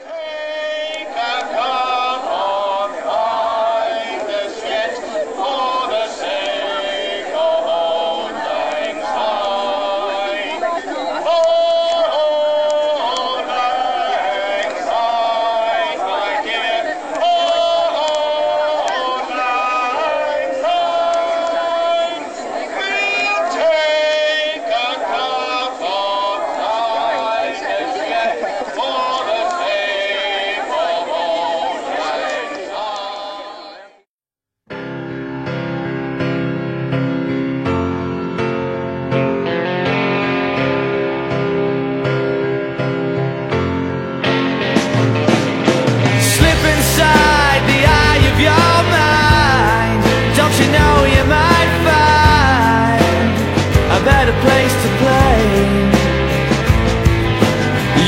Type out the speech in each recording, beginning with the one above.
Take a cup of kindness yet for the sake of old lang syne. For old lang syne, my dear, for old lang syne. We'll take a cup of kindness yet for the sake of old lang syne. Slip inside the eye of your mind. Don't you know you might find a better place to play?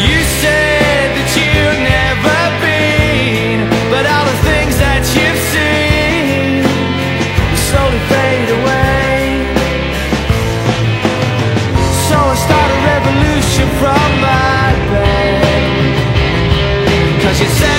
You said that you've never been, but all the things that you've seen will slowly fade away. So I start a revolution from my bed, 'cause you said